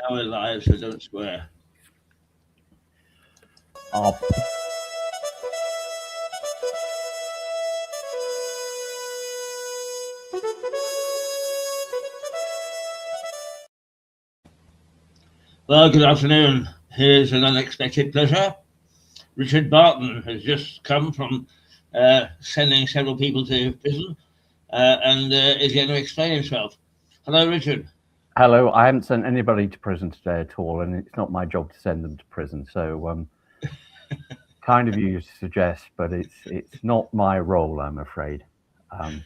Now we're live, so don't swear. Oh. Well, good afternoon. Here's an unexpected pleasure. Ricard Barton has just come from sending several people to prison and is going to explain himself. Hello, Richard. Hello. I haven't sent anybody to prison today at all, and it's not my job to send them to prison. So, kind of you to suggest, but it's not my role, I'm afraid. I'm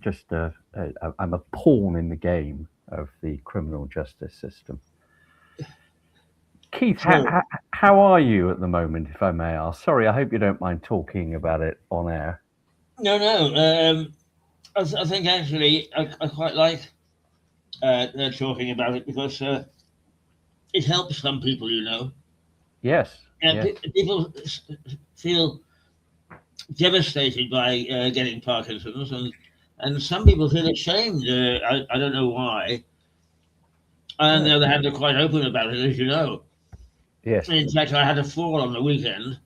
just I'm a pawn in the game of the criminal justice system. Keith, how are you at the moment, if I may ask? Sorry, I hope you don't mind talking about it on air. No. I think actually I quite like talking about it because it helps some people, you know. Yes. And people feel devastated by getting Parkinson's, and some people feel ashamed. I don't know why. On the other hand, they're quite open about it, as you know. Yes. In fact, I had a fall on the weekend.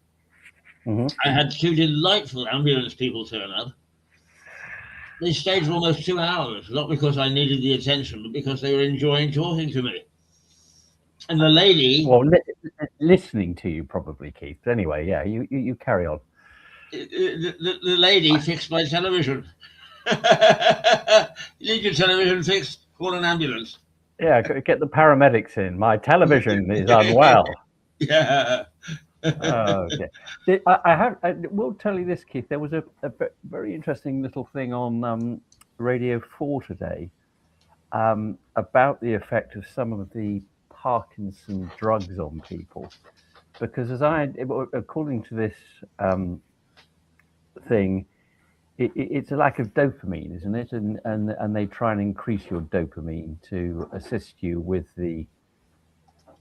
Mm-hmm. I had two delightful ambulance people turn up. They stayed for almost 2 hours, not because I needed the attention, but because they were enjoying talking to me. And the lady... Well, listening to you probably, Keith. Anyway, yeah, you carry on. The lady fixed my television. You need your television fixed? Call an ambulance. Yeah, get the paramedics in. My television is unwell. Yeah. Okay. I will tell you this, Keith. There was a very interesting little thing on Radio 4 today about the effect of some of the Parkinson drugs on people, because according to this thing, it's a lack of dopamine, isn't it? And they try and increase your dopamine to assist you with the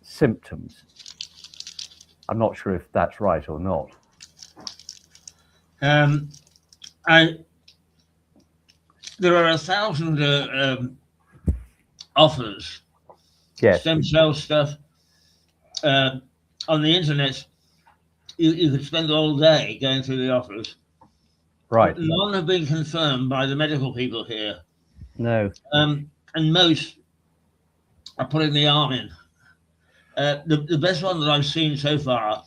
symptoms. I'm not sure if that's right or not. There are 1,000 offers, yes, stem cell stuff on the internet. You could spend all day going through the offers. Right. None have been confirmed by the medical people here. No. And most are putting the arm in. The best one that I've seen so far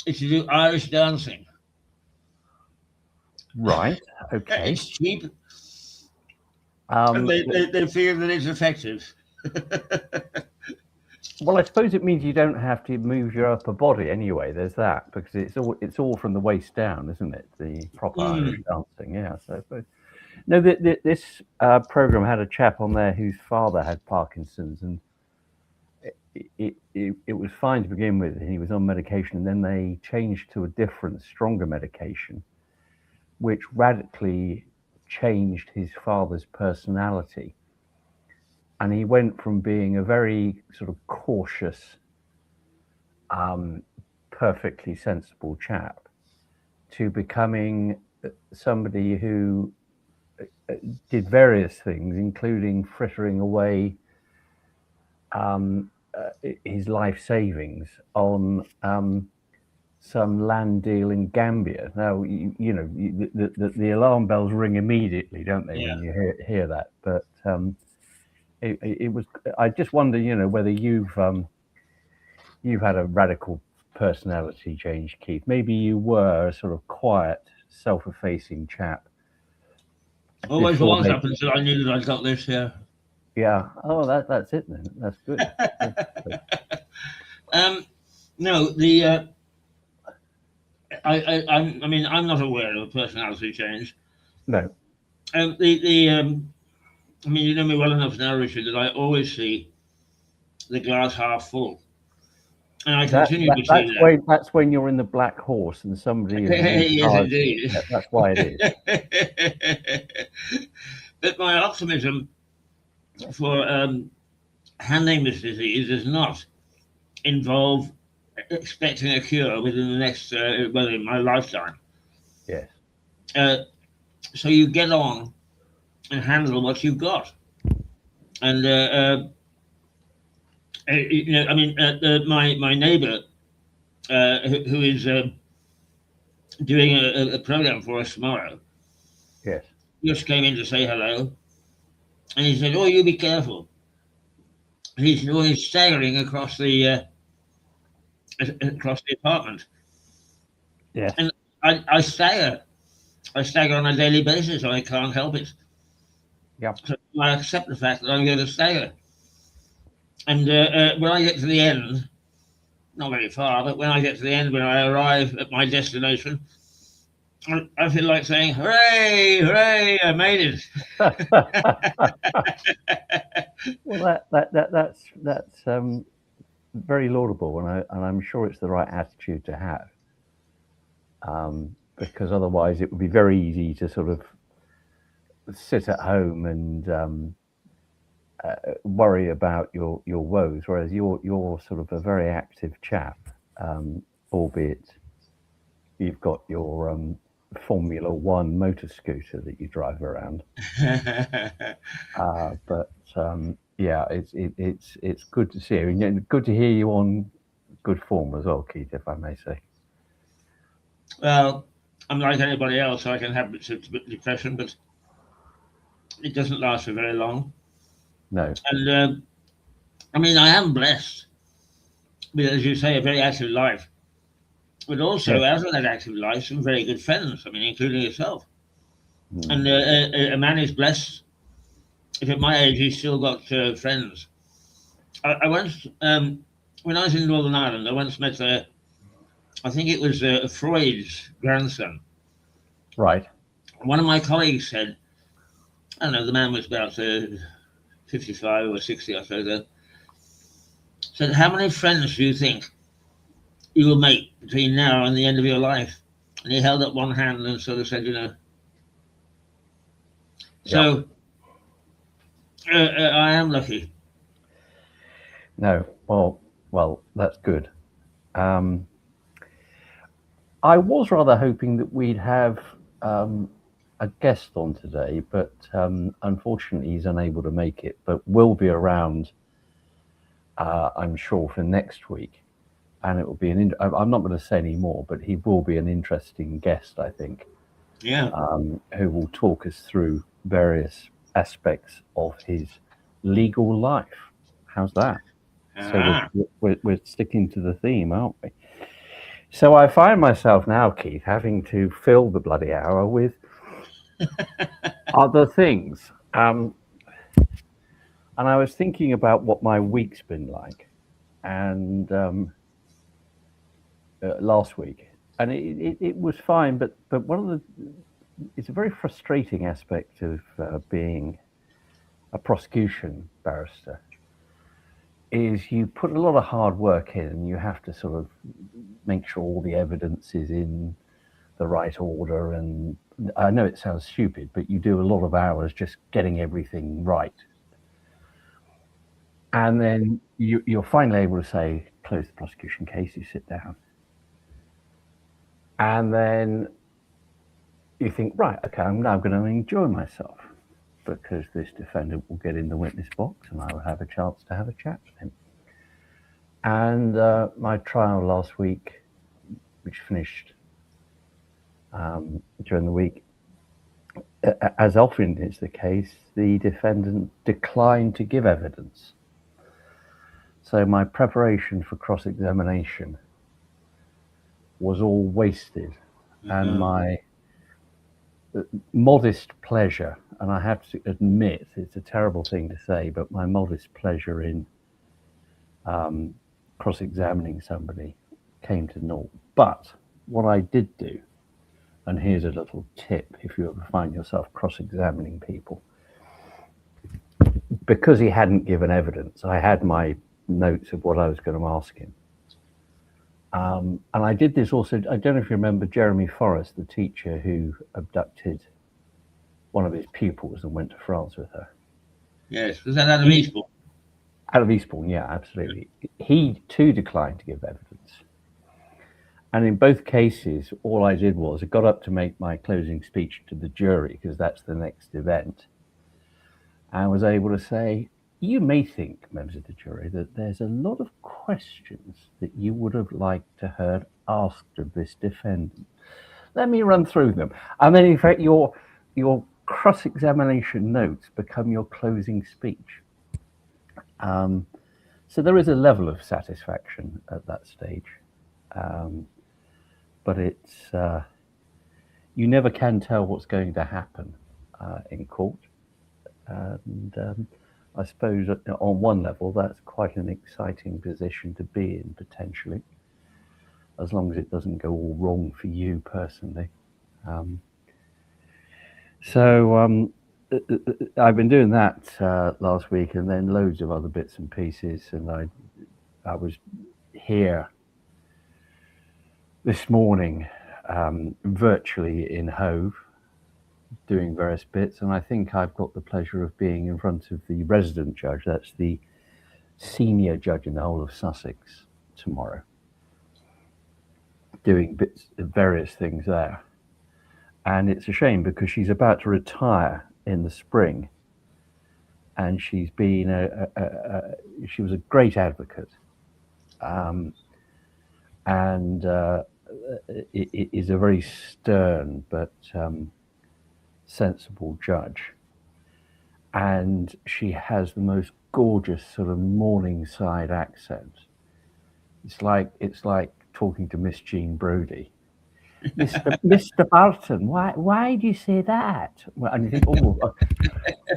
is to do Irish dancing. Right. Okay. It's cheap. And they feel that it's effective. Well, I suppose it means you don't have to move your upper body anyway. There's that, because it's all from the waist down, isn't it? The proper Irish dancing, yeah. So, no, this program had a chap on there whose father had Parkinson's, and it was fine to begin with. He was on medication, and then they changed to a different, stronger medication, which radically changed his father's personality. And he went from being a very sort of cautious, perfectly sensible chap to becoming somebody who did various things, including frittering away his life savings on some land deal in Gambia. Now, you know, the alarm bells ring immediately, don't they, when you hear that? But it was. I just wonder, you know, whether you've had a radical personality change, Keith. Maybe you were a sort of quiet, self-effacing chap. Always was up until I knew that I got this. Yeah. Yeah. Oh, that's it then. That's good. No, the. I mean, I'm not aware of a personality change. No. I mean, you know me well enough now, Richard, that I always see the glass half full, and I continue to see that. That's when you're in the black horse and somebody is. Yes, indeed. That's why it is. But my optimism for handling this disease does not involve expecting a cure within the next, in my lifetime. Yes. So you get on and handle what you've got. And My neighbour, who is doing a program for us tomorrow, Yes. just came in to say hello, and he said, "Oh, you be careful." He's always staggering across the apartment, Yes. and I stagger. I stagger on a daily basis. I can't help it. Yeah. So I accept the fact that I'm going to stagger. And when I get to the end, not very far, but when I get to the end, when I arrive at my destination, I feel like saying, "Hooray! Hooray! I made it!" Well, that's very laudable, and I'm sure it's the right attitude to have, because otherwise it would be very easy to sort of sit at home and worry about your woes, whereas you're sort of a very active chap, albeit you've got your Formula One motor scooter that you drive around. But yeah, it's good to see you, and good to hear you on good form as well, Keith, if I may say. Well, I'm like anybody else. I can have bits of depression, but it doesn't last for very long. No. And I am blessed with, as you say, a very active life, but also Yes. out of that active life, some very good friends. Including yourself. Mm. And a man is blessed if at my age he's still got friends. I once, when I was in Northern Ireland, I once met I think it was Freud's grandson. Right. One of my colleagues said, I don't know, the man was about 55 or 60 or so then, said, "How many friends do you think you will make between now and the end of your life?" And he held up one hand and sort of said, So I am lucky. No. Well, that's good. I was rather hoping that we'd have a guest on today, but unfortunately he's unable to make it, but will be around, I'm sure, for next week. And it will be I'm not going to say any more, but he will be an interesting guest, I think. Yeah. Who will talk us through various aspects of his legal life. How's that? Ah. So we're sticking to the theme, aren't we? So I find myself now, Keith, having to fill the bloody hour with other things. And I was thinking about what my week's been like, and last week, and it was fine, but it's a very frustrating aspect of being a prosecution barrister. Is you put a lot of hard work in, and you have to sort of make sure all the evidence is in the right order. And I know it sounds stupid, but you do a lot of hours just getting everything right. And then you're finally able to say, close the prosecution case, you sit down. And then you think, right, okay, I'm now going to enjoy myself, because this defendant will get in the witness box and I will have a chance to have a chat with him. And my trial last week, which finished during the week, as often is the case, the defendant declined to give evidence. So my preparation for cross-examination was all wasted. Mm-hmm. And my modest pleasure, and I have to admit, it's a terrible thing to say, but my modest pleasure in cross-examining somebody came to naught. But what I did do, and here's a little tip if you ever find yourself cross-examining people, because he hadn't given evidence, I had my notes of what I was going to ask him. And I did this also, I don't know if you remember Jeremy Forrest, the teacher who abducted one of his pupils and went to France with her. Yes, was that out of Eastbourne? Out of Eastbourne, yeah, absolutely. He too declined to give evidence. And in both cases, all I did was I got up to make my closing speech to the jury, because that's the next event. I was able to say, You may think, members of the jury, that there's a lot of questions that you would have liked to heard asked of this defendant. Let me run through them. And then, in fact, your cross-examination notes become your closing speech. So there is a level of satisfaction at that stage. But it's you never can tell what's going to happen in court. And I suppose on one level, that's quite an exciting position to be in, potentially, as long as it doesn't go all wrong for you personally. So I've been doing that last week, and then loads of other bits and pieces. And I was here this morning, virtually in Hove, doing various bits, and I think I've got the pleasure of being in front of the resident judge. That's the senior judge in the whole of Sussex tomorrow, doing bits of various things there. And it's a shame because she's about to retire in the spring, and she's been she was a great advocate, and it is a very stern but sensible judge, and she has the most gorgeous sort of Morningside accent. It's like talking to Miss Jean Brodie. Mr. Barton, why do you say that? Well, and you think, oh,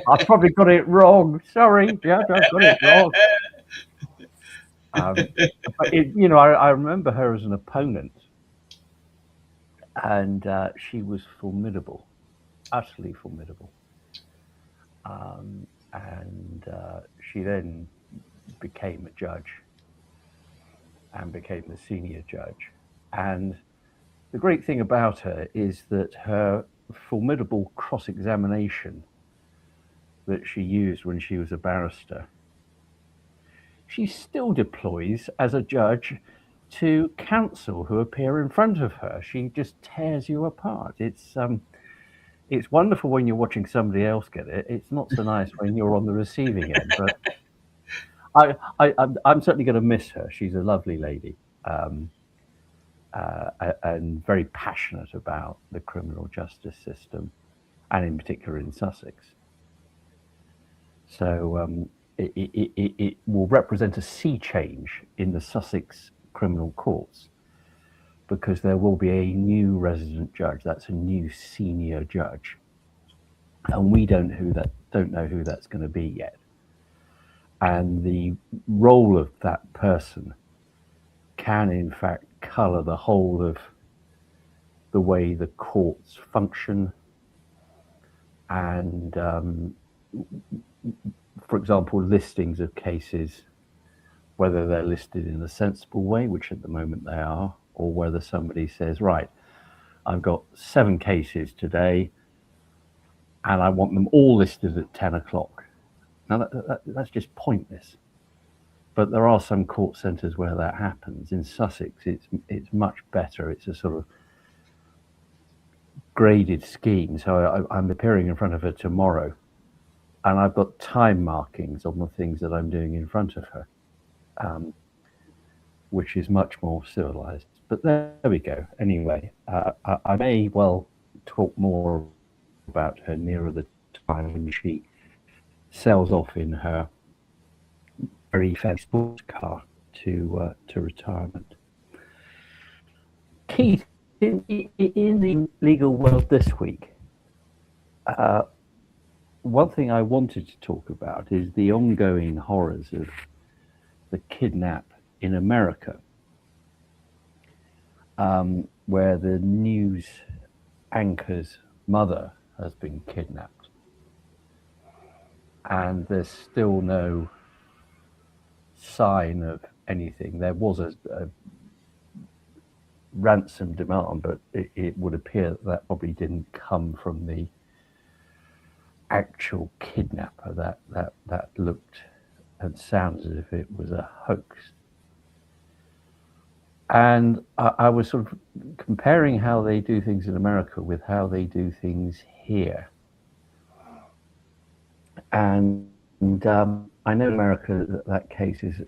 I probably got it wrong. Sorry, Judge, I've got it wrong. But I remember her as an opponent, and she was formidable, utterly formidable. And she then became a judge and became the senior judge. And the great thing about her is that her formidable cross-examination that she used when she was a barrister, she still deploys as a judge to counsel who appear in front of her. She just tears you apart. It's wonderful when you're watching somebody else get it. It's not so nice when you're on the receiving end. But I'm certainly going to miss her. She's a lovely lady, and very passionate about the criminal justice system, and in particular in Sussex. So it will represent a sea change in the Sussex criminal courts, because there will be a new resident judge. That's a new senior judge, and we don't know who that's going to be yet. And the role of that person can, in fact, colour the whole of the way the courts function. And, for example, listings of cases, whether they're listed in a sensible way, which at the moment they are, or whether somebody says, right, I've got 7 cases today and I want them all listed at 10 o'clock. Now, that's just pointless. But there are some court centres where that happens. In Sussex, it's much better. It's a sort of graded scheme. So I'm appearing in front of her tomorrow, and I've got time markings on the things that I'm doing in front of her, which is much more civilised. But there we go. Anyway, I may well talk more about her nearer the time when she sails off in her very fancy sports car to retirement. Keith, in the legal world this week, one thing I wanted to talk about is the ongoing horrors of the kidnap in America, where the news anchor's mother has been kidnapped. And there's still no sign of anything. There was a ransom demand, but it would appear that probably didn't come from the actual kidnapper. That looked and sounds as if it was a hoax. And I was sort of comparing how they do things in America with how they do things here. And I know in America that case has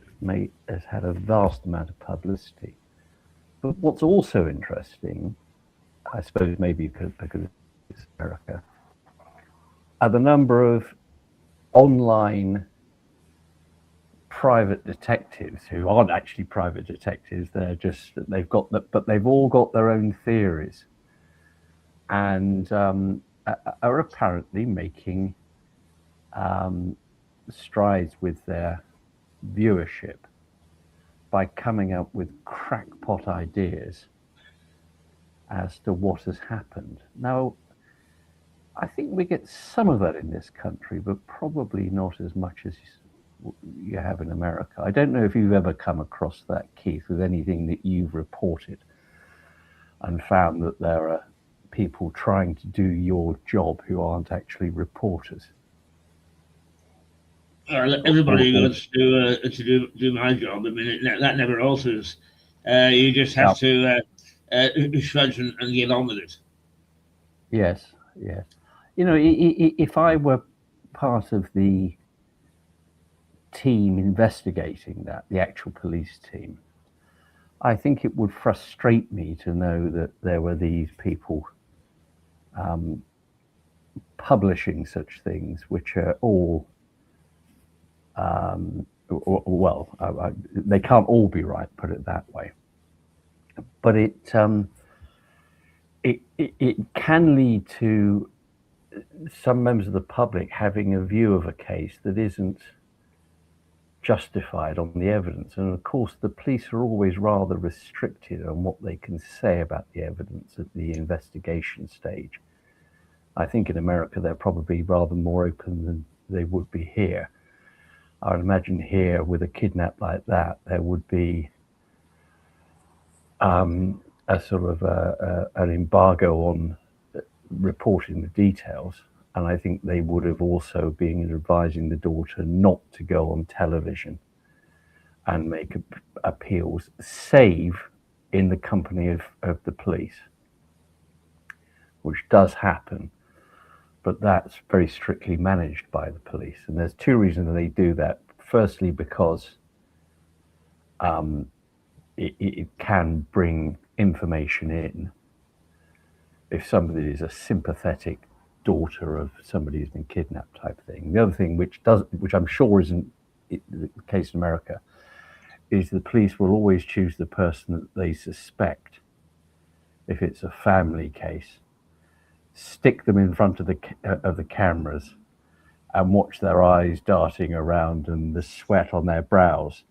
had a vast amount of publicity. But what's also interesting, I suppose maybe because it's America, are the number of online private detectives who aren't actually private detectives. They're just but they've all got their own theories, and are apparently making strides with their viewership by coming up with crackpot ideas as to what has happened. Now, I think we get some of that in this country, but probably not as much as you have in America. I don't know if you've ever come across that, Keith, with anything that you've reported and found that there are people trying to do your job who aren't actually reporters. Everybody wants to do my job. I mean, that never alters. You just have to shrug and get on with it. Yes. You know, if I were part of the team investigating that, the actual police team, I think it would frustrate me to know that there were these people publishing such things, which are all, they can't all be right, put it that way. But it can lead to some members of the public having a view of a case that isn't justified on the evidence. And of course, the police are always rather restricted on what they can say about the evidence at the investigation stage. I think in America, they're probably rather more open than they would be here. I would imagine here with a kidnap like that, there would be a sort of an embargo on reporting the details. And I think they would have also been advising the daughter not to go on television and make appeals, save in the company of the police, which does happen, but that's very strictly managed by the police. And there's two reasons they do that. Firstly, because it can bring information in. If somebody is a sympathetic daughter of somebody who's been kidnapped type thing. The other thing, which I'm sure isn't the case in America, is the police will always choose the person that they suspect. If it's a family case, stick them in front of the cameras and watch their eyes darting around and the sweat on their brows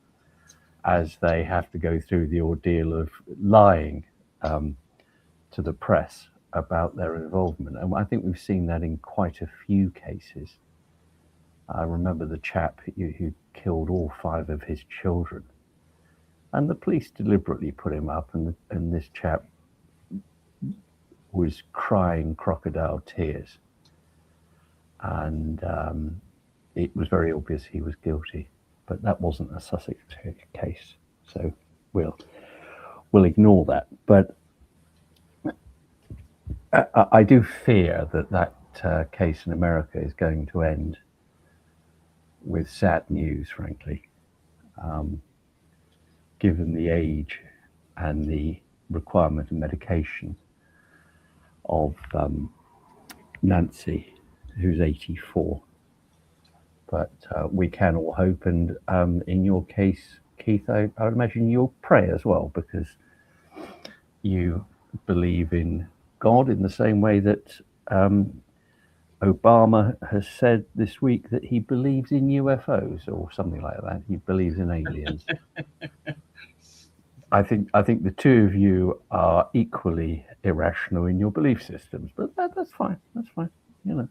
as they have to go through the ordeal of lying to the press about their involvement. And I think we've seen that in quite a few cases. I remember the chap who killed all 5 of his children, and the police deliberately put him up, and this chap was crying crocodile tears, and it was very obvious he was guilty. But that wasn't a Sussex case, so we'll ignore that. But I do fear that case in America is going to end with sad news, frankly, given the age and the requirement of medication of Nancy, who's 84. But we can all hope, and in your case, Keith, I would imagine you'll pray as well, because you believe in God in the same way that Obama has said this week that he believes in UFOs or something like that. He believes in aliens. I think the two of you are equally irrational in your belief systems, but that's fine. That's fine. You know.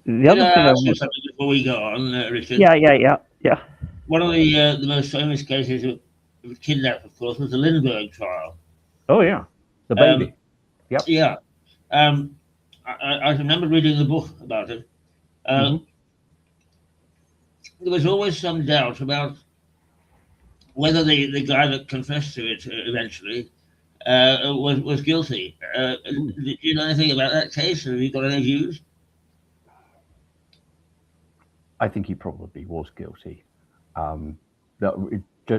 The other thing I want something before we go on, Richard. Yeah. One of the most famous cases of kidnap, of course, was the Lindbergh trial. Oh yeah, the baby. Yep. Yeah. I remember reading the book about it. There was always some doubt about whether the guy that confessed to it eventually was guilty. Did you know anything about that case? Have you got any views? I think he probably was guilty.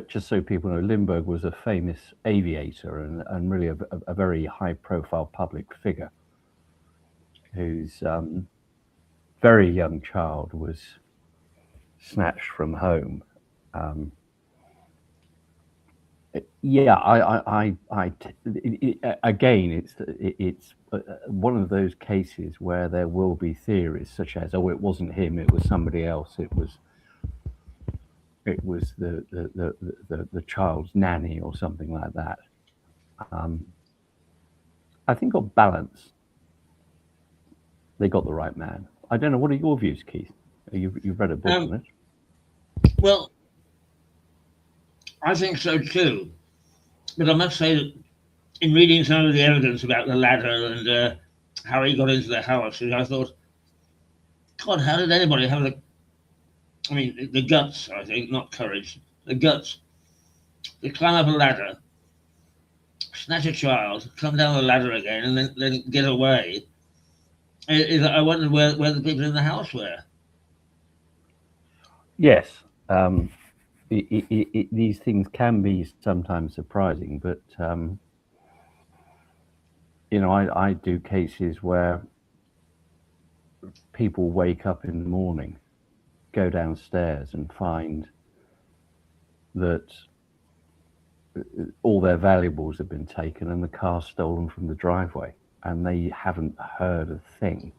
Just so people know, Lindbergh was a famous aviator and really a very high-profile public figure whose very young child was snatched from home. Again, it's one of those cases where there will be theories such as, oh, it wasn't him, it was somebody else, it was the child's nanny or something like that. I think on balance, they got the right man. I don't know. What are your views, Keith? You've read a book on it. Well, I think so too. But I must say that in reading some of the evidence about the ladder and how he got into the house, I thought, God, how did anybody have the guts, I think, not courage, the guts to climb up a ladder, snatch a child, come down the ladder again, and then get away? I wondered where the people in the house were. Yes. These things can be sometimes surprising, but I do cases where people wake up in the morning, go downstairs and find that all their valuables have been taken and the car stolen from the driveway, and they haven't heard a thing.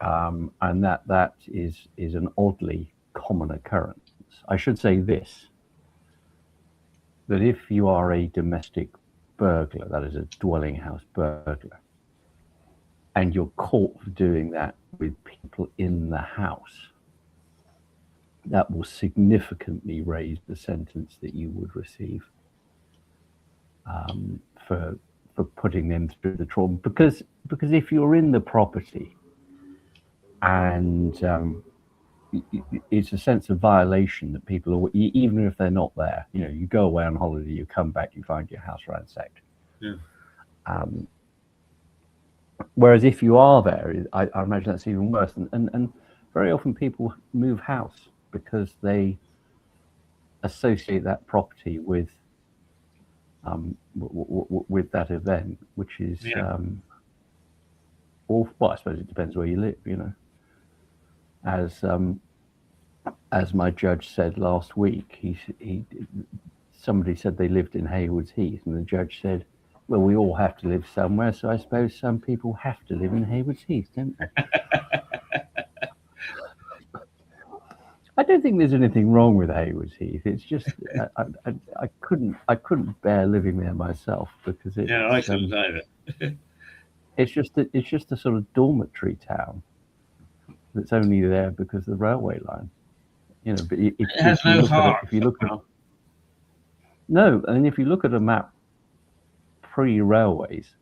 And that is an oddly common occurrence. I should say this, that if you are a domestic burglar, that is a dwelling house burglar, and you're caught for doing that with people in the house, that will significantly raise the sentence that you would receive for putting them through the trauma. Because if you're in the property and it's a sense of violation that people, even if they're not there, you go away on holiday, you come back, you find your house ransacked. Yeah. Whereas if you are there, I imagine that's even worse. And very often people move house because they associate that property with that event, which is awful. Well, I suppose it depends where you live, As my judge said last week, somebody said they lived in Haywards Heath, and the judge said, well, we all have to live somewhere, so I suppose some people have to live in Haywards Heath, don't they? I don't think there's anything wrong with Haywards Heath. It's just I couldn't bear living there myself because it's I couldn't either. it's just a sort of dormitory town that's only there because of the railway line. But it has no heart. If you look at a map pre-railways,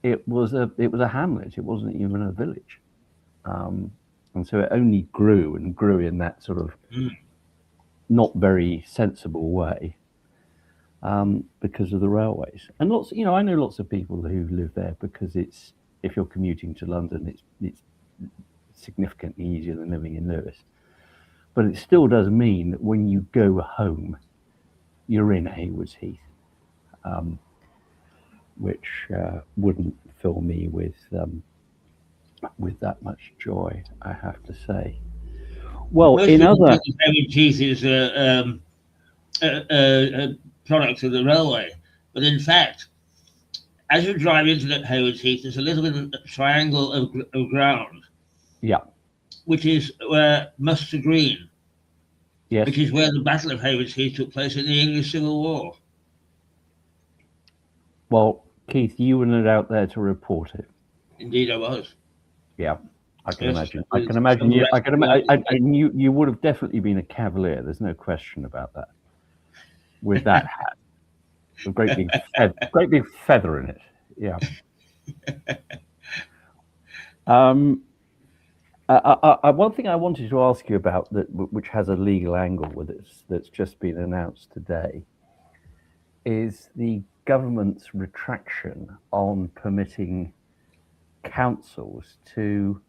it was a hamlet. It wasn't even a village, and so it only grew and grew in that sort of not very sensible way because of the railways. And I know lots of people who live there because if you're commuting to London, it's significantly easier than living in Lewes. But it still does mean that when you go home, you're in Haywards Heath, which wouldn't fill me with that much joy, I have to say. Well, Haywards Heath is a product of the railway, but in fact, as you drive into that Haywards Heath, there's a little bit of a triangle of ground. Yeah. Which is where Muster Green. Yes. Which is where the Battle of Haywards Heath took place in the English Civil War. Well, Keith, you were not out there to report it. Indeed, I was. Yeah, I can imagine. I can imagine you. You would have definitely been a cavalier. There's no question about that. With that hat, a great big feather in it. Yeah. One thing I wanted to ask you about which has a legal angle with it, that's just been announced today, is the government's retraction on permitting councils to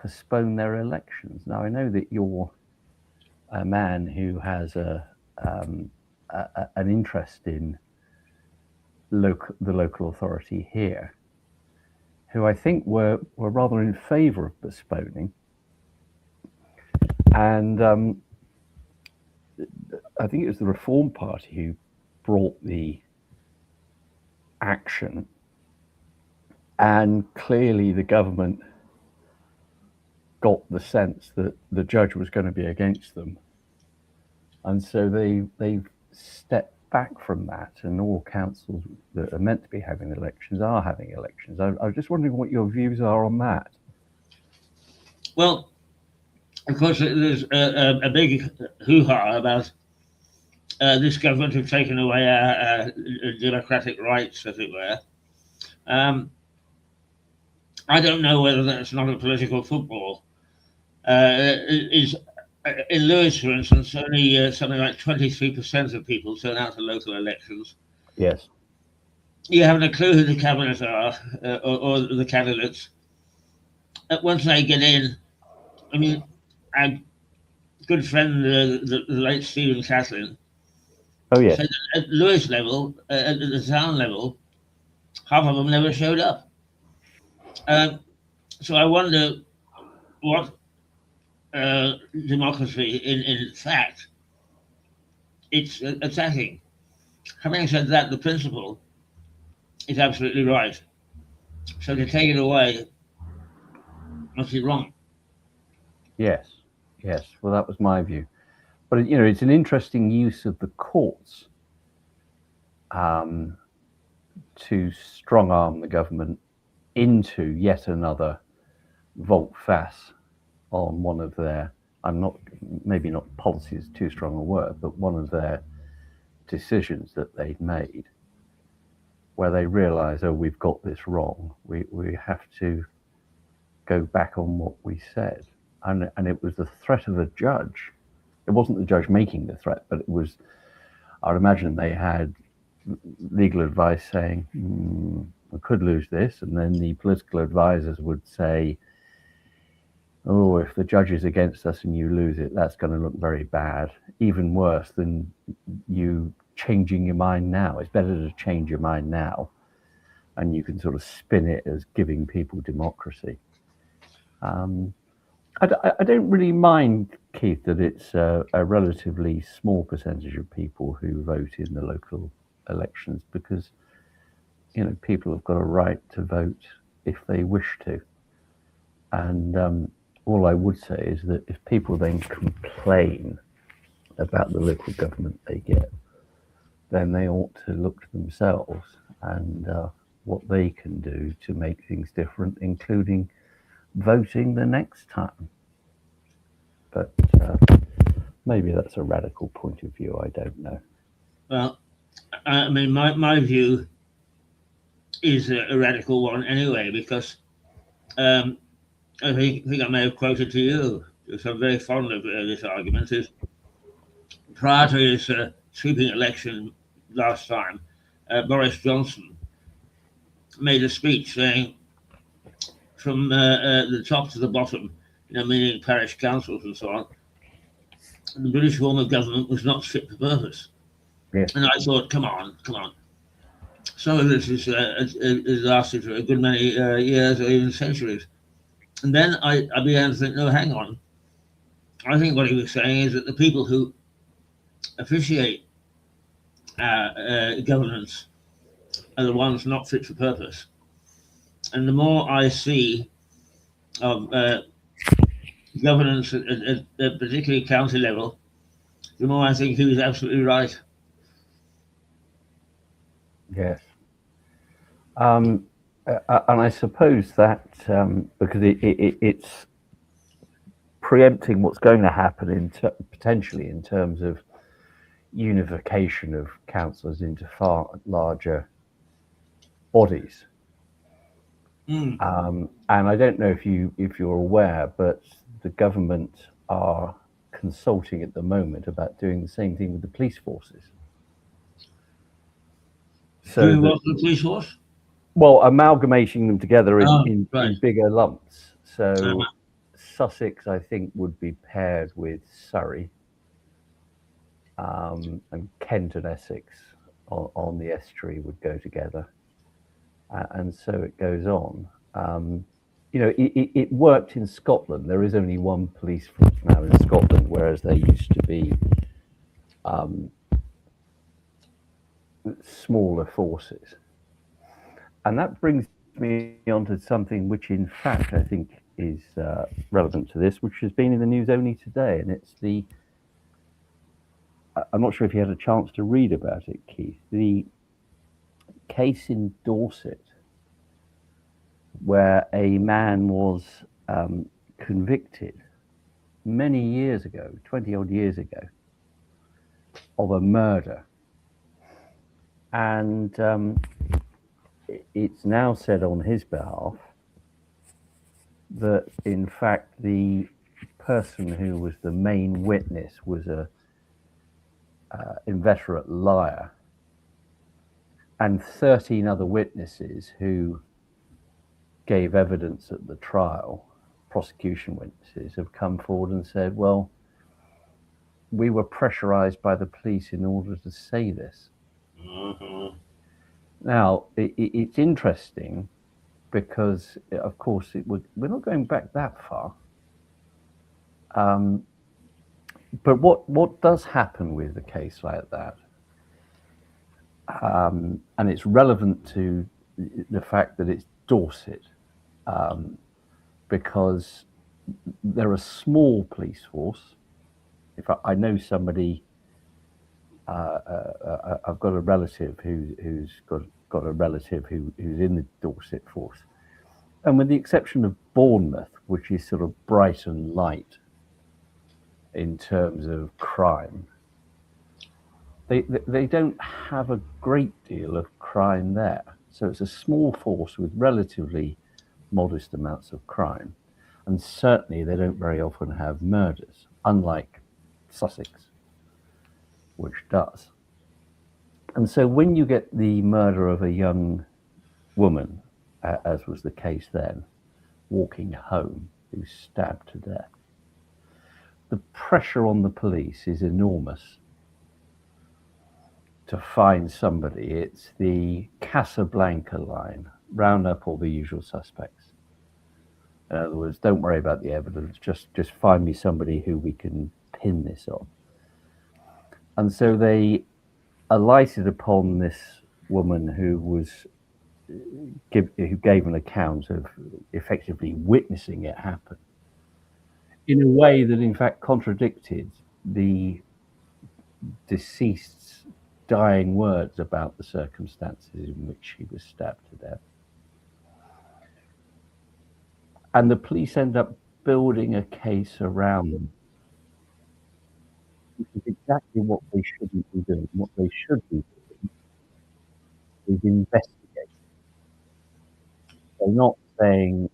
postpone their elections. Now, I know that you're a man who has an interest in the local authority here, who I think were rather in favour of postponing. And I think it was the Reform Party who brought the action, and clearly the government got the sense that the judge was going to be against them, and so they've stepped back from that, and all councils that are meant to be having elections are having elections. I was just wondering what your views are on that. Well, of course, there's a big hoo-ha about this government have taken away our democratic rights, as it were. I don't know whether that's not a political football. In Lewis, for instance, only something like 23% of people turn out to local elections. Yes. You haven't a clue who the cabinet are or the candidates. Once they get in, I mean, our good friend, the late Stephen Catlin, oh yes, said at Lewis level, at the town level, half of them never showed up. So I wonder what democracy, in fact, it's attacking. Having said that, the principle is absolutely right. So to take it away must be wrong. Yes. Well, that was my view. But it's an interesting use of the courts to strong arm the government into yet another volte-face on one of their, maybe not policy is too strong a word, but one of their decisions that they'd made, where they realise, oh, we've got this wrong. We have to go back on what we said. And it was the threat of a judge. It wasn't the judge making the threat, but it was, I'd imagine they had legal advice saying, we could lose this. And then the political advisors would say, oh, if the judge is against us and you lose it, that's going to look very bad. Even worse than you changing your mind now. It's better to change your mind now. And you can sort of spin it as giving people democracy. I don't really mind, Keith, that it's a relatively small percentage of people who vote in the local elections, because people have got a right to vote if they wish to. And all I would say is that if people then complain about the local government they get, then they ought to look to themselves and what they can do to make things different, including voting the next time. But maybe that's a radical point of view. I don't know. Well, I mean, my view is a radical one anyway, because I think I may have quoted to you, because I'm very fond of this argument, is prior to his sweeping election last time, Boris Johnson made a speech saying from the top to the bottom, meaning parish councils and so on, the British form of government was not fit for purpose. Yes. And I thought, come on. Some of this has lasted for a good many years or even centuries. And then I began to think, no, hang on. I think what he was saying is that the people who officiate governance are the ones not fit for purpose. And the more I see of governance at particularly county level, the more I think he was absolutely right. Yes. And I suppose that because it's preempting what's going to happen potentially in terms of unification of councillors into far larger bodies. And I don't know if you're aware, but the government are consulting at the moment about doing the same thing with the police forces. So the police force? Well, amalgamating them together in bigger lumps. So Sussex, I think, would be paired with Surrey, and Kent and Essex on the estuary would go together, and so it goes on. It worked in Scotland. There is only one police force now in Scotland, whereas there used to be smaller forces. And that brings me on to something which, in fact, I think is relevant to this, which has been in the news only today. And it's I'm not sure if you had a chance to read about it, Keith, the case in Dorset where a man was convicted many years ago, 20 odd years ago, of a murder. And it's now said on his behalf that, in fact, the person who was the main witness was a inveterate liar, and 13 other witnesses who gave evidence at the trial, prosecution witnesses, have come forward and said, well, we were pressurized by the police in order to say this. Mm-hmm. Now, it's interesting because, of course, we're not going back that far. But what does happen with a case like that? And it's relevant to the fact that it's Dorset, because they're a small police force. In fact, I know somebody. I've got a relative who's got a relative who's in the Dorset force, and with the exception of Bournemouth, which is sort of bright and light in terms of crime, they don't have a great deal of crime there. So it's a small force with relatively modest amounts of crime, and certainly they don't very often have murders, unlike Sussex, which does. And so when you get the murder of a young woman, as was the case then, walking home, who's stabbed to death, the pressure on the police is enormous to find somebody. It's the Casablanca line: round up all the usual suspects. In other words, don't worry about the evidence, just find me somebody who we can pin this on. And so they alighted upon this woman who gave an account of effectively witnessing it happen in a way that in fact contradicted the deceased's dying words about the circumstances in which she was stabbed to death. And the police end up building a case around them, which is exactly what they shouldn't be doing. What they should be doing is investigating. They're not saying,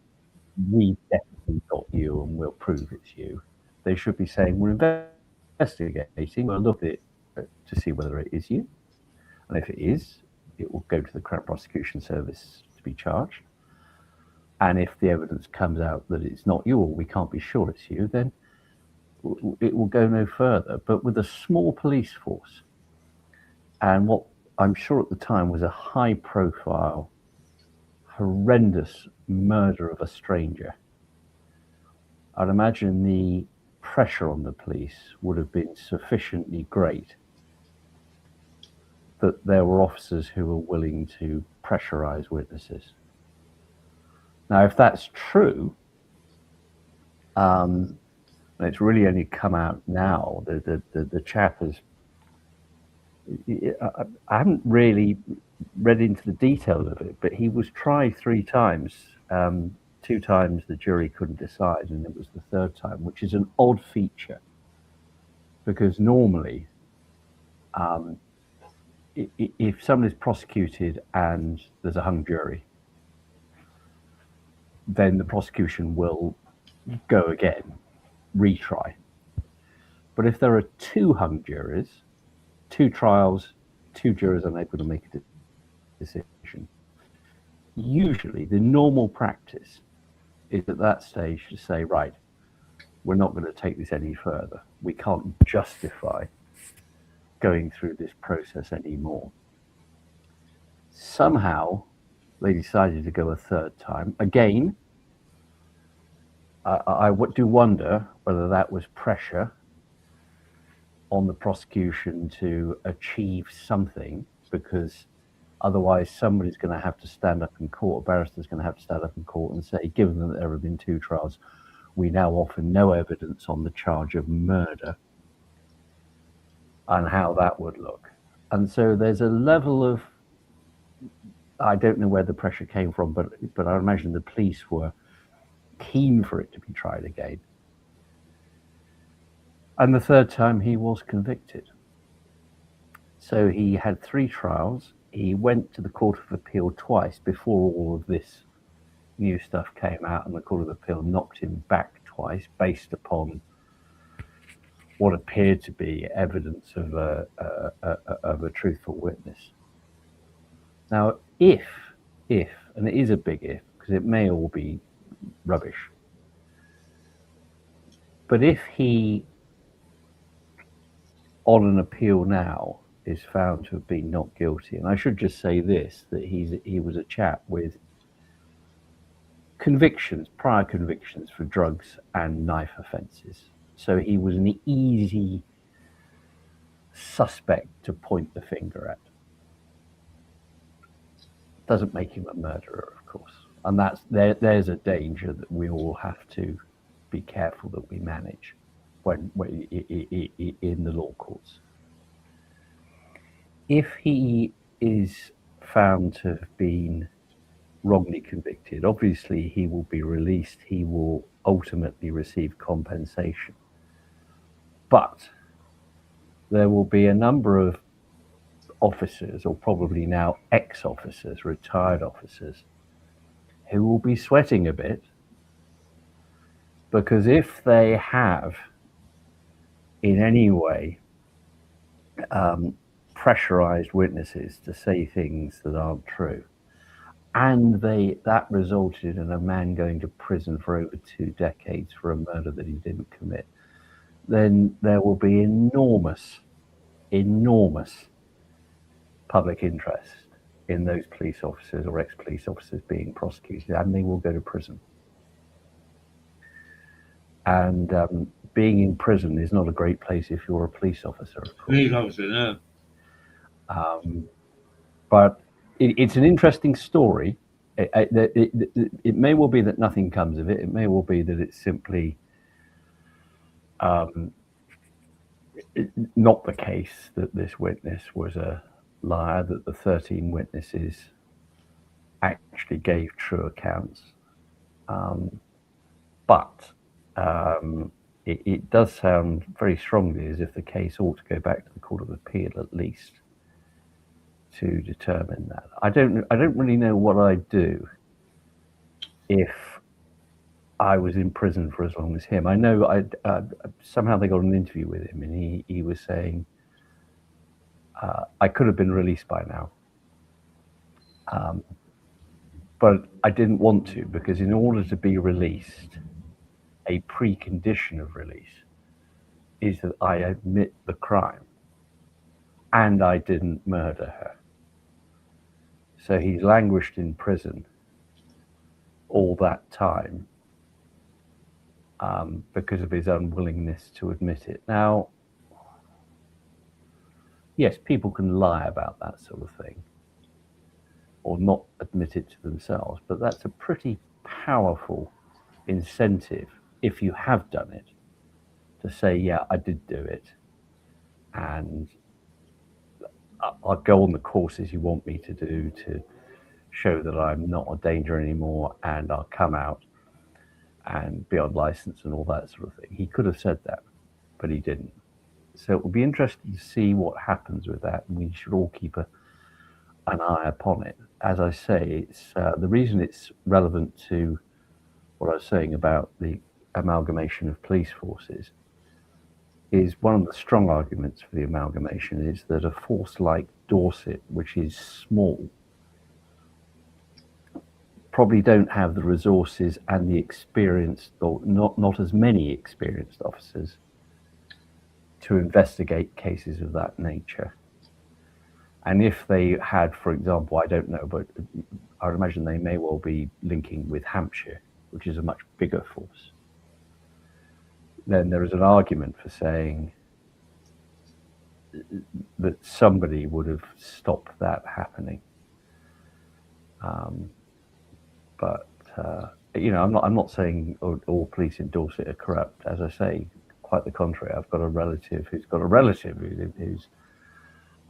we definitely got you and we'll prove it's you. They should be saying, we're investigating, we'll look at it to see whether it is you. And if it is, it will go to the Crown Prosecution Service to be charged. And if the evidence comes out that it's not you, or we can't be sure it's you, then it will go no further. But with a small police force, and what I'm sure at the time was a high-profile, horrendous murder of a stranger, I'd imagine the pressure on the police would have been sufficiently great that there were officers who were willing to pressurize witnesses. Now, if that's true, and it's really only come out now, the chap has, I haven't really read into the detail of it, but he was tried 3 times. 2 times the jury couldn't decide, and it was the 3rd time, which is an odd feature, because normally, if someone is prosecuted and there's a hung jury, then the prosecution will go again, retry. But if there are 2 hung juries, 2 trials, 2 jurors unable to make a decision, usually the normal practice is at that stage to say, right, we're not going to take this any further. We can't justify going through this process anymore. Somehow, they decided to go a third time. Again, I do wonder whether that was pressure on the prosecution to achieve something, because otherwise somebody's going to have to stand up in court, a barrister's going to have to stand up in court and say, given that there have been 2 trials, we now offer no evidence on the charge of murder, and how that would look. And so there's a level of, I don't know where the pressure came from, but I imagine the police were keen for it to be tried again. And the third time he was convicted. So he had 3 trials. He went to the Court of Appeal twice before all of this new stuff came out, and the Court of Appeal knocked him back twice based upon what appeared to be evidence of a truthful witness. Now, if, and it is a big if, because it may all be rubbish, but if he, on an appeal now, is found to have been not guilty, and I should just say this, that he was a chap with convictions, prior convictions for drugs and knife offences. So he was an easy suspect to point the finger at. Doesn't make him a murderer, of course. And there's a danger that we all have to be careful that we manage when in the law courts. If he is found to have been wrongly convicted, obviously he will be released. He will ultimately receive compensation. But there will be a number of officers, or probably now ex-officers, retired officers, who will be sweating a bit, because if they have in any way pressurized witnesses to say things that aren't true, and that resulted in a man going to prison for over 2 decades for a murder that he didn't commit, then there will be enormous public interest in those police officers or ex-police officers being prosecuted, and they will go to prison. And being in prison is not a great place if you're a police officer, of course. Police officer, no. But it's an interesting story. It may well be that nothing comes of it. It may well be that it's simply not the case that this witness was a liar, that the 13 witnesses actually gave true accounts. But it does sound very strongly as if the case ought to go back to the Court of Appeal at least to determine that. I don't really know what I'd do if I was in prison for as long as him. I know somehow they got an interview with him, and he was saying, I could have been released by now. But I didn't want to, because in order to be released, a precondition of release is that I admit the crime and I didn't murder her. So he's languished in prison all that time because of his unwillingness to admit it. Now, yes, people can lie about that sort of thing or not admit it to themselves, but that's a pretty powerful incentive, if you have done it, to say, yeah, I did do it, and I'll go on the courses you want me to do to show that I'm not a danger anymore, and I'll come out and be on license and all that sort of thing. He could have said that, but he didn't. So it will be interesting to see what happens with that, and we should all keep an eye upon it. As I say, it's the reason it's relevant to what I was saying about the amalgamation of police forces is one of the strong arguments for the amalgamation is that a force like Dorset, which is small, probably don't have the resources and the experience, or not as many experienced officers to investigate cases of that nature. And if they had, for example, I don't know, but I would imagine they may well be linking with Hampshire, which is a much bigger force. Then there is an argument for saying that somebody would have stopped that happening. But I'm not saying all police in Dorset are corrupt. As I say, quite the contrary. I've got a relative who's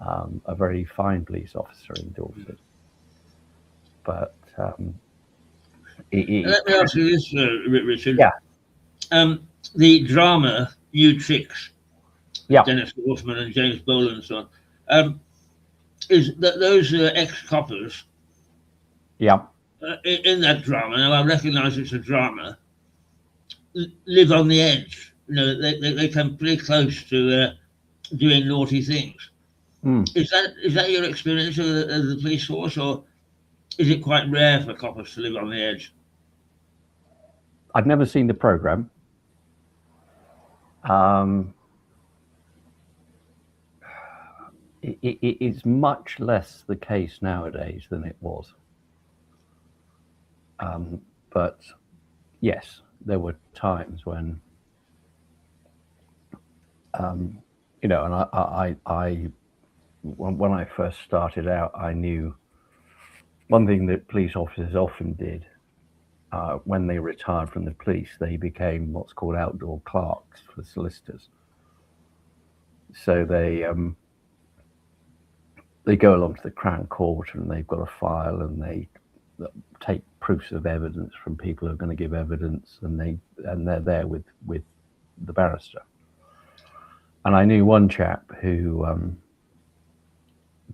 a very fine police officer in Dorset. But let me ask you this, Richard. Yeah. The drama New Tricks, yeah, Dennis Wolfman and James Boland and so on, is that those ex-coppers, yeah, in that drama, now I recognise it's a drama, live on the edge. They come pretty close to doing naughty things. Is that your experience of the police force, or is it quite rare for coppers to live on the edge? I've never seen the programme. It's much less the case nowadays than it was. But yes, there were times when, and when I first started out, I knew one thing that police officers often did when they retired from the police, they became what's called outdoor clerks for solicitors. So they go along to the Crown Court and they've got a file and they take proofs of evidence from people who are going to give evidence, and they're there with the barrister. And I knew one chap who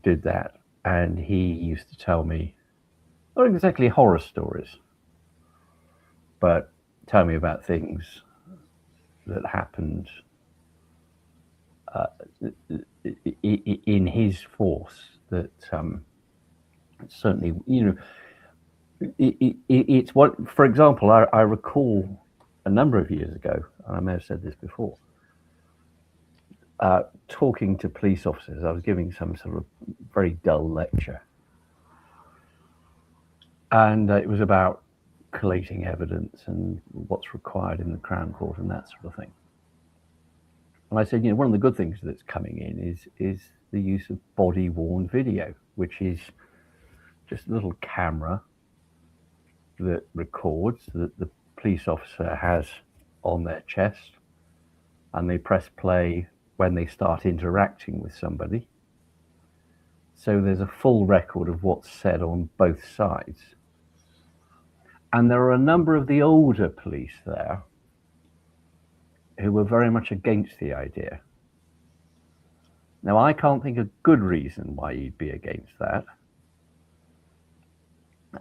did that, and he used to tell me not exactly horror stories, but tell me about things that happened in his force that certainly, it's what, for example, I recall a number of years ago, and I may have said this before, talking to police officers. I was giving some sort of very dull lecture, and it was about collating evidence and what's required in the Crown Court and that sort of thing. And I said, one of the good things that's coming in is the use of body-worn video, which is just a little camera that records that the police officer has on their chest, and they press play when they start interacting with somebody. So there's a full record of what's said on both sides. And there are a number of the older police there who were very much against the idea. Now, I can't think of a good reason why you'd be against that,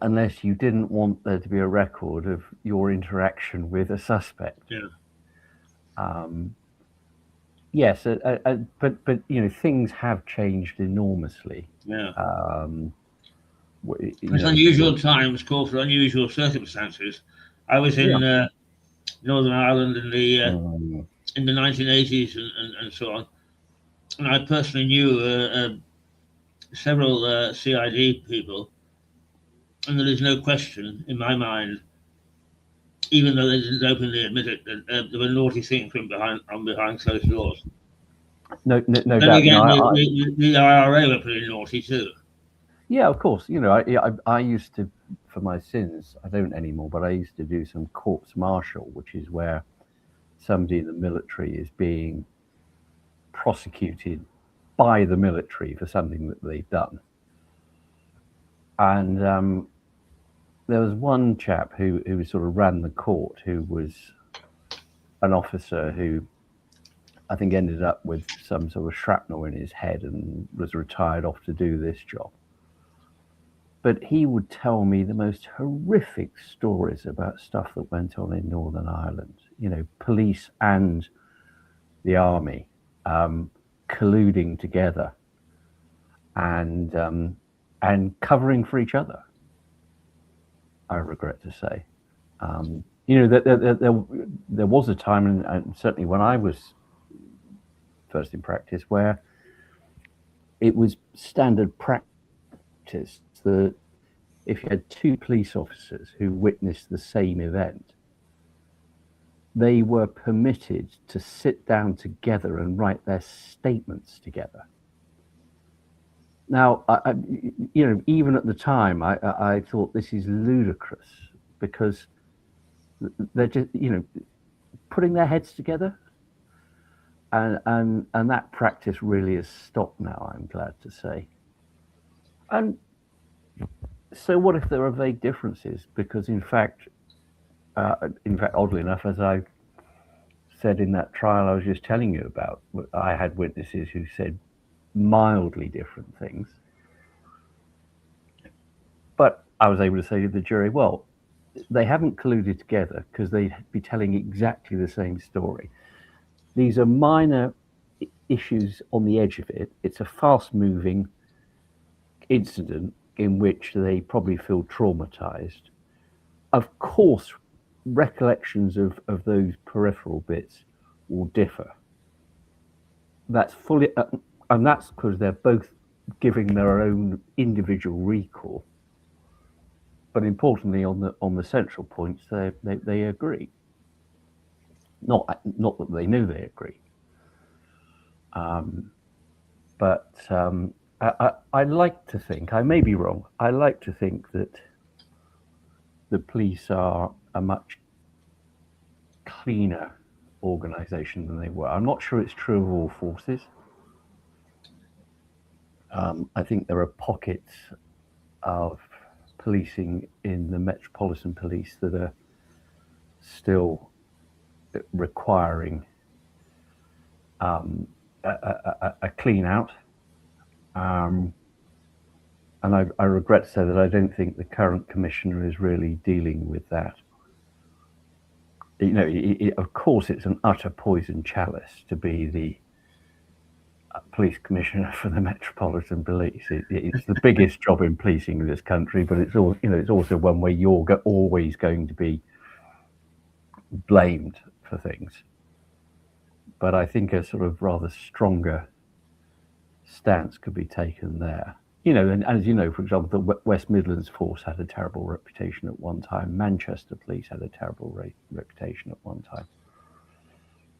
unless you didn't want there to be a record of your interaction with a suspect. Yeah. Yes, but things have changed enormously. Yeah. It's unusual times call for unusual circumstances. I was in Northern Ireland in the 1980s and so on, and I personally knew several CID people, and there is no question in my mind, even though they didn't openly admit it, that there were naughty things from behind closed doors. No doubt. Again, the IRA were pretty naughty too. Yeah, of course. I used to, for my sins, I don't anymore, but I used to do some courts martial, which is where somebody in the military is being prosecuted by the military for something that they've done. And there was one chap who sort of ran the court, who was an officer who I think ended up with some sort of shrapnel in his head and was retired off to do this job. But he would tell me the most horrific stories about stuff that went on in Northern Ireland, police and the army colluding together and covering for each other. I regret to say. There was a time, and certainly when I was first in practice, where it was standard practice that if you had two police officers who witnessed the same event, they were permitted to sit down together and write their statements together. Now, even at the time, I thought this is ludicrous, because they're just, putting their heads together, and that practice really has stopped now, I'm glad to say. And so what if there are vague differences? Because in fact, oddly enough, as I said in that trial I was just telling you about, I had witnesses who said mildly different things. But I was able to say to the jury, well, they haven't colluded together because they'd be telling exactly the same story. These are minor issues on the edge of it. It's a fast-moving incident in which they probably feel traumatized. Of course, recollections of those peripheral bits will differ. That's fully, and that's because they're both giving their own individual recall. But importantly, on the central points, they agree. Not that they knew they agree. But I like to think, I may be wrong, I like to think that the police are a much cleaner organisation than they were. I'm not sure it's true of all forces. I think there are pockets of policing in the Metropolitan Police that are still requiring a clean out. And I regret to say that I don't think the current commissioner is really dealing with that. Of course, it's an utter poison chalice to be the police commissioner for the Metropolitan Police. It's the biggest job in policing in this country, but it's also one where you're always going to be blamed for things. But I think a sort of rather stronger stance could be taken there. And as you know, for example, the West Midlands Force had a terrible reputation at one time. Manchester Police had a terrible reputation at one time.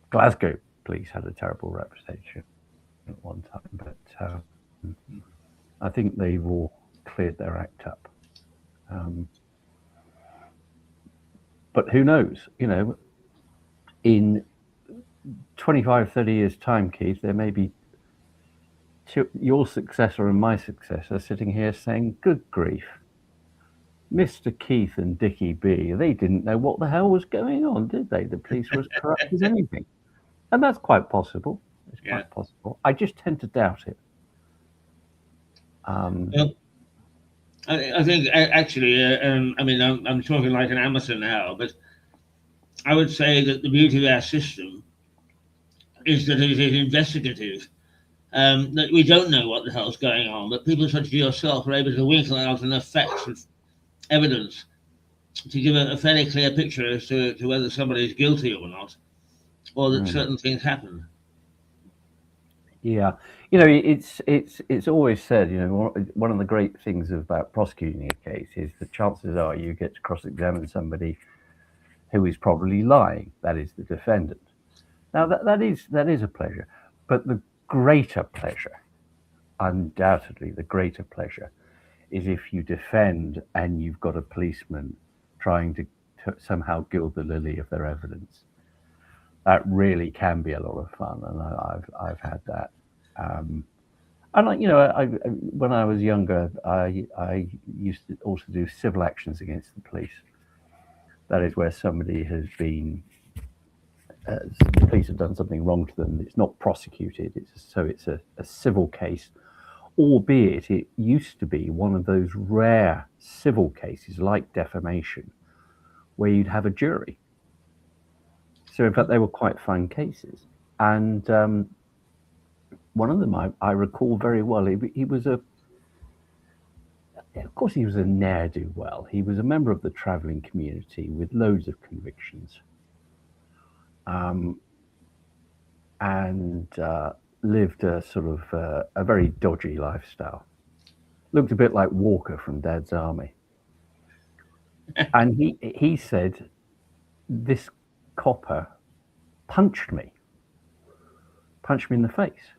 Glasgow Police had a terrible reputation at one time. But I think they've all cleared their act up. But who knows? In 25, 30 years' time, Keith, there may be your successor and my successor sitting here saying, good grief, Mr. Keith and Dickie B, they didn't know what the hell was going on, did they? The police was corrupt as anything. And that's quite possible. It's quite possible. I just tend to doubt it. I think actually, I'm talking like an amateur now, but I would say that the beauty of our system is that it is investigative. That we don't know what the hell's going on, but people such as yourself are able to winkle out enough facts and evidence to give a fairly clear picture as to whether somebody is guilty or not, or that certain things happen. Yeah, it's always said, one of the great things about prosecuting a case is the chances are you get to cross-examine somebody who is probably lying, that is the defendant. Now that is a pleasure, but the greater pleasure, undoubtedly the greater pleasure, is if you defend and you've got a policeman trying to somehow gild the lily of their evidence. That really can be a lot of fun, and I've had that. And when I was younger, I used to also do civil actions against the police. That is where somebody has been. The police have done something wrong to them. It's not prosecuted. It's a civil case, albeit it used to be one of those rare civil cases like defamation where you'd have a jury. So in fact, they were quite fun cases. And one of them I recall very well. He was of course, he was a ne'er-do-well. He was a member of the travelling community with loads of convictions, and lived a sort of a very dodgy lifestyle. Looked a bit like Walker from Dad's Army. And he said, this copper punched me in the face.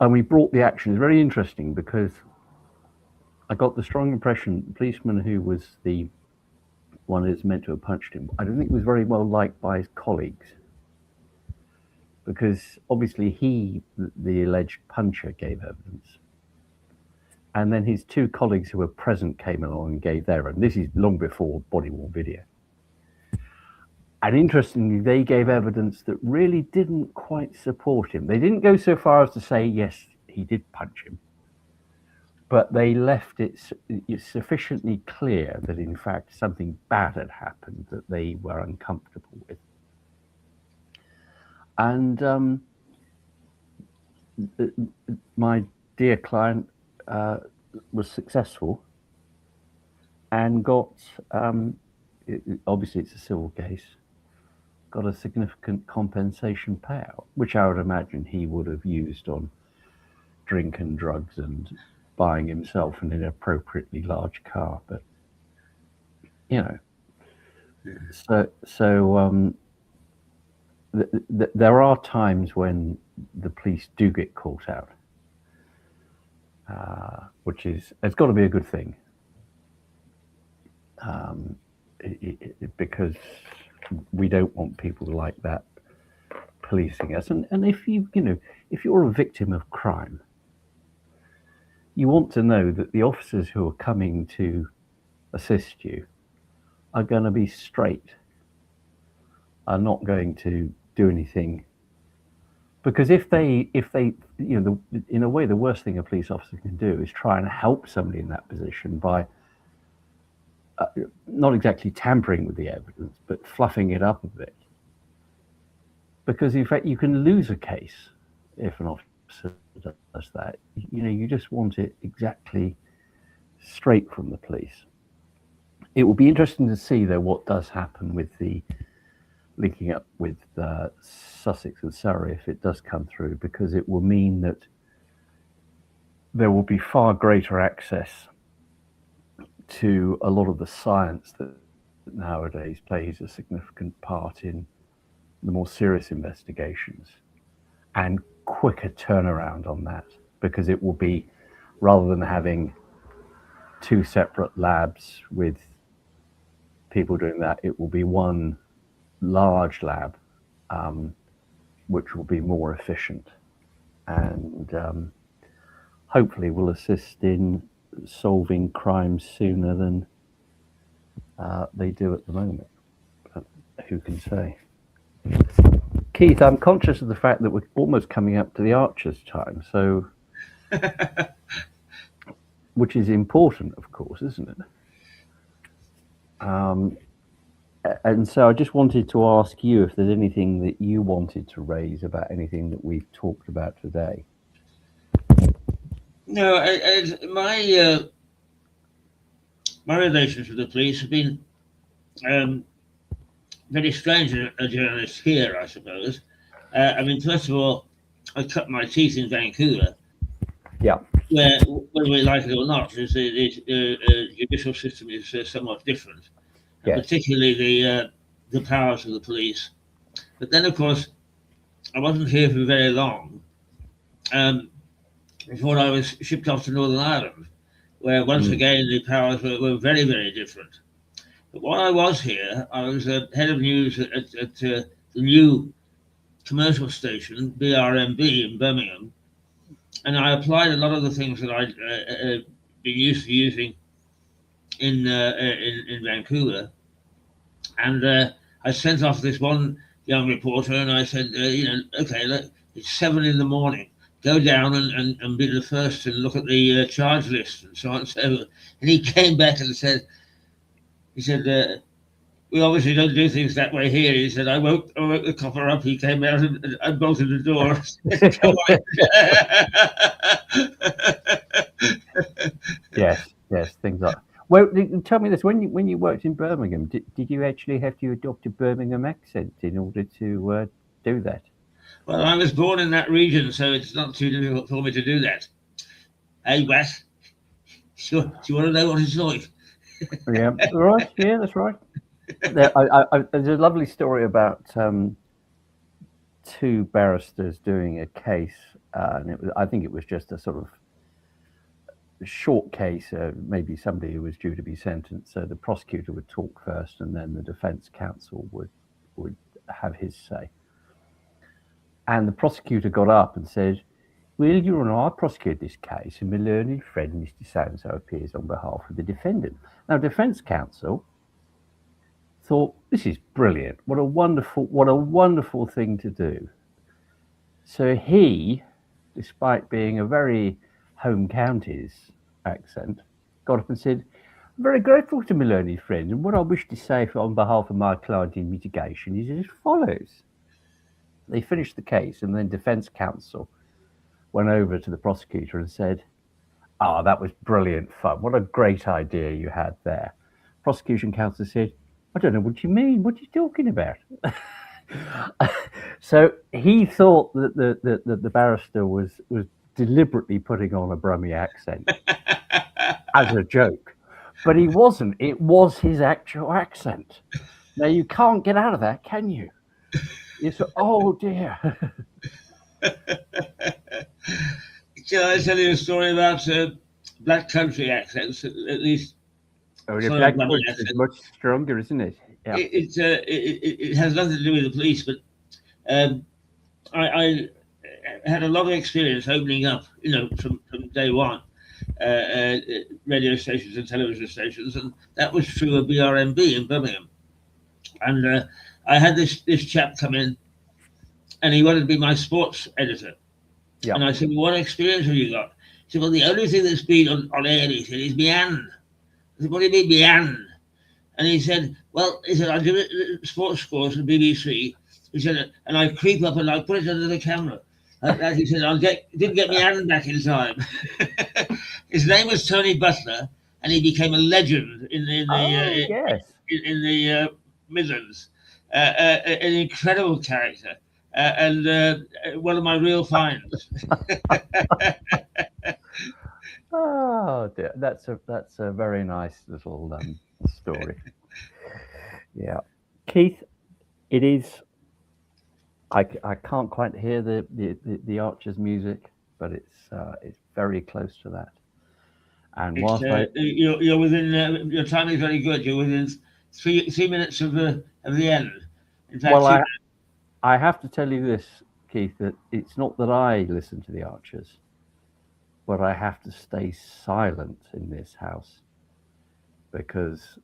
And we brought the action. It's very interesting because I got the strong impression the policeman who was the one that's meant to have punched him, I don't think he was very well liked by his colleagues. Because obviously he, the alleged puncher, gave evidence. And then his two colleagues who were present came along and gave their own. This is long before body-worn video. And interestingly, they gave evidence that really didn't quite support him. They didn't go so far as to say, yes, he did punch him. But they left it sufficiently clear that, in fact, something bad had happened that they were uncomfortable with. And my dear client was successful and got, obviously it's a civil case, got a significant compensation payout, which I would imagine he would have used on drink and drugs and buying himself an inappropriately large car. But, you know, there are times when the police do get caught out, which is, it's got to be a good thing, because we don't want people like that policing us. And if if you're a victim of crime, you want to know that the officers who are coming to assist you are going to be straight, are not going to do anything. Because if they in a way, the worst thing a police officer can do is try and help somebody in that position by not exactly tampering with the evidence, but fluffing it up a bit. Because in fact, you can lose a case if an officer does that. You just want it exactly straight from the police. It will be interesting to see, though, what does happen with the linking up with Sussex and Surrey if it does come through, because it will mean that there will be far greater access to a lot of the science that nowadays plays a significant part in the more serious investigations, and quicker turnaround on that, because it will be, rather than having two separate labs with people doing that, it will be one large lab, which will be more efficient and hopefully will assist in solving crimes sooner than they do at the moment. But who can say? Keith, I'm conscious of the fact that we're almost coming up to the Archers' time, so which is important, of course, isn't it? And so I just wanted to ask you if there's anything that you wanted to raise about anything that we've talked about today. No, my relations with the police have been very strange as a journalist here, I suppose. I mean, first of all, I cut my teeth in Vancouver. Yeah. Where, whether we like it or not, the judicial system is somewhat different. Yes. Particularly the powers of the police. But then, of course, I wasn't here for very long before I was shipped off to Northern Ireland, where once again the powers were very, very different. But while I was here, I was head of news at the new commercial station, BRMB in Birmingham, and I applied a lot of the things that I'd been used to using in Vancouver, and I sent off this one young reporter, and I said, okay, look, it's 7 a.m. Go down and be the first to look at the charge list and so on and so forth. And he came back and said, we obviously don't do things that way here. He said, I woke the copper up. He came out and bolted the door. Yes, yes, things like. Well, tell me this: when you worked in Birmingham, did you actually have to adopt a Birmingham accent in order to do that? Well, I was born in that region, so it's not too difficult for me to do that. Hey, Wes, do you want to know what it's like? Yeah, right. Yeah, that's right. There's a lovely story about two barristers doing a case, and I think it was just a sort of short case. Maybe somebody who was due to be sentenced. So the prosecutor would talk first, and then the defence counsel would have his say. And the prosecutor got up and said, "Well, Your Honour, I prosecute this case, and my learned friend, Mr. So-and-so, appears on behalf of the defendant." Now, defence counsel thought, "This is brilliant. What a wonderful thing to do." So he, despite being a very home counties accent, got up and said, "I'm very grateful to my learned friend, and what I wish to say on behalf of my client in mitigation is as follows." They finished the case, and then defence counsel went over to the prosecutor and said, "Ah, that was brilliant fun. What a great idea you had there." Prosecution counsel said, "I don't know what you mean. What are you talking about?" So he thought that the barrister was deliberately putting on a Brummie accent as a joke, but he wasn't. It was his actual accent. Now you can't get out of that, can you? You say, "Oh dear." Shall I tell you a story about black country accents? At least Oh, the some of black the Brummie voice is accent. much stronger, isn't it? Yeah. It has nothing to do with the police, but um, I had a lot of experience opening up, from day one, radio stations and television stations, and that was through a BRMB in Birmingham. And I had this chap come in, and he wanted to be my sports editor. Yeah. And I said, "What experience have you got?" He said, "Well, the only thing that's been on air," he said, "is Mian." I said, "What do you mean, Mian?" And he said, "Well," he said, "I do sports scores for BBC." He said, "And I creep up and I put it under the camera." He said, didn't get my hand back in time." His name was Tony Butler, and he became a legend Oh yes. in the Midlands. An incredible character, and one of my real finds. Oh dear. That's a very nice little story. Yeah, Keith. It is. I can't quite hear the Archer's music, but it's very close to that. And It's whilst I you're within your time is very good. You're within 3 minutes of the end. In fact, well, two. I have to tell you this, Keith, that it's not that I listen to the Archers, but I have to stay silent in this house because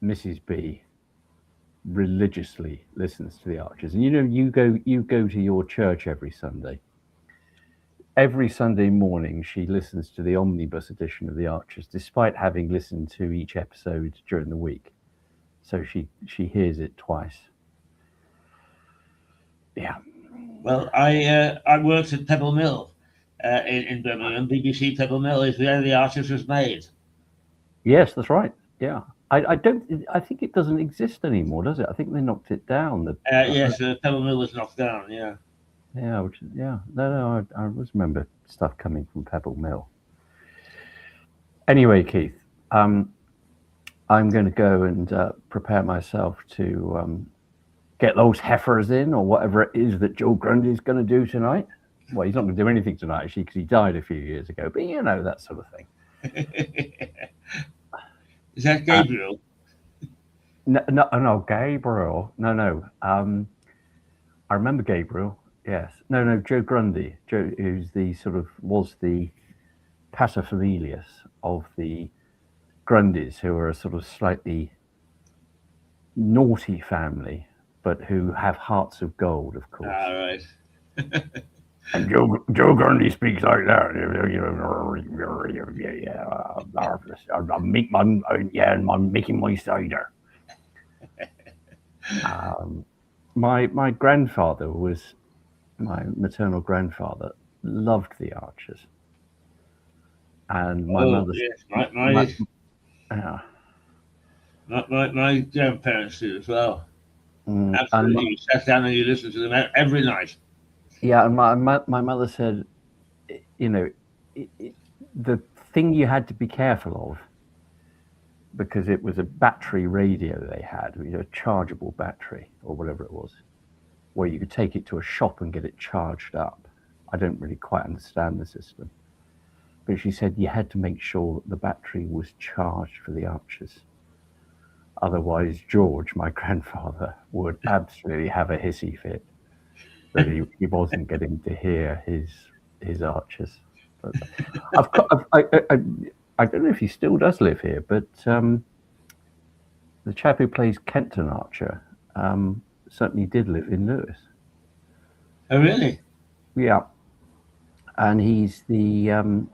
Mrs. B religiously listens to the Archers. And you go to your church every Sunday. Every Sunday morning, she listens to the omnibus edition of the Archers, despite having listened to each episode during the week. So she hears it twice. Yeah. Well, I worked at Pebble Mill in Birmingham. BBC Pebble Mill is where the Archers was made. Yes, that's right. Yeah. I don't. I think it doesn't exist anymore, does it? I think they knocked it down. Yes, Pebble Mill was knocked down. Yeah. Yeah. Yeah. No. I always remember stuff coming from Pebble Mill. Anyway, Keith, I'm going to go and prepare myself to get those heifers in, or whatever it is that Joe Grundy's going to do tonight. Well, he's not going to do anything tonight, actually, because he died a few years ago. But that sort of thing. Is that Gabriel? No, Gabriel. No. I remember Gabriel. Yes. No, Joe Grundy. Joe, who's was the paterfamilias of the Grundys, who are a sort of slightly naughty family, but who have hearts of gold, of course. All right. And Joe Grundy speaks like that. I'm making my cider. My grandfather my maternal grandfather loved the Archers. and my mother. Yes, my grandparents did as well. Absolutely, you sat down and you listened to them every night. Yeah, and my mother said, you know, the thing you had to be careful of, because it was a battery radio they had, a chargeable battery or whatever it was, where you could take it to a shop and get it charged up. I don't really quite understand the system, but she said you had to make sure that the battery was charged for the Archers. Otherwise, George, my grandfather, would absolutely have a hissy fit that he wasn't getting to hear his Archers. But I don't know if he still does live here, but the chap who plays Kenton Archer certainly did live in Lewes. Oh, really? Yeah. And he's the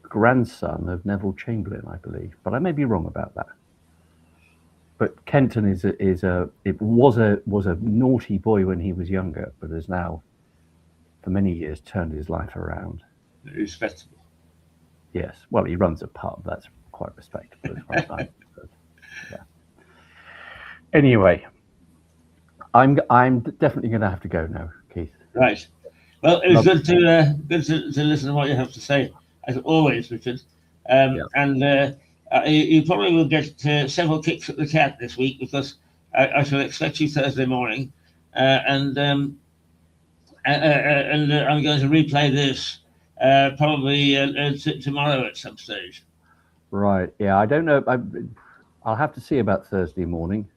grandson of Neville Chamberlain, I believe, but I may be wrong about that. But Kenton was a naughty boy when he was younger, but has now, for many years, turned his life around. Respectable. Yes. Well, he runs a pub. That's quite respectable as far as I'm concerned. Yeah. Anyway, I'm definitely going to have to go now, Keith. Right. Well, it was good to listen to what you have to say, as always, Richard. And you probably will get several kicks at the cat this week, because I shall expect you Thursday morning, and I'm going to replay this probably tomorrow at some stage. Right. Yeah. I don't know. I'll have to see about Thursday morning.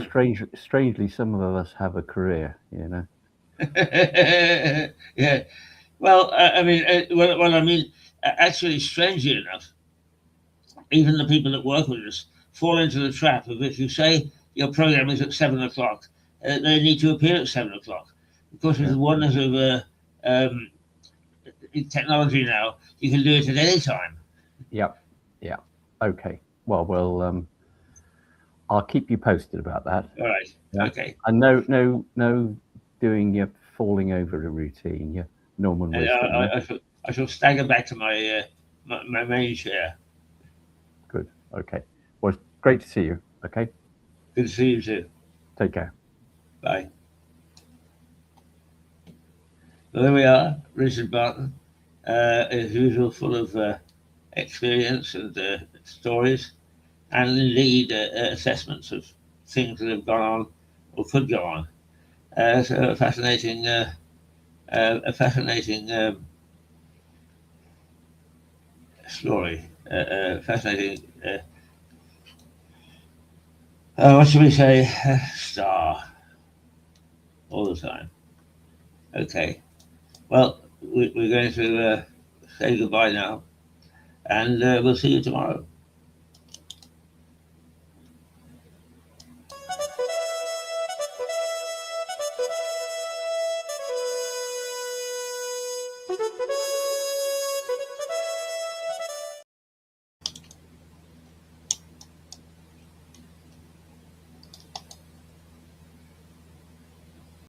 Strangely, some of us have a career. Yeah. Well, actually, strangely enough, even the people that work with us fall into the trap of, if you say your program is at 7 o'clock, they need to appear at 7 o'clock. Of course, with the wonders of technology now, you can do it at any time. Yep. Yeah. Okay. Well, I'll keep you posted about that. All right. Yeah? Okay. And no doing your falling over a routine, your Norman wisdom. I shall stagger back to my main chair. Good. Okay. Well, it's great to see you. Okay. Good to see you too. Take care. Bye. Well, there we are, Richard Barton, as usual, full of experience and stories, and indeed assessments of things that have gone on or could go on. So a fascinating story. Fascinating. What should we say? Star. All the time. Okay. Well, we're going to say goodbye now, and we'll see you tomorrow.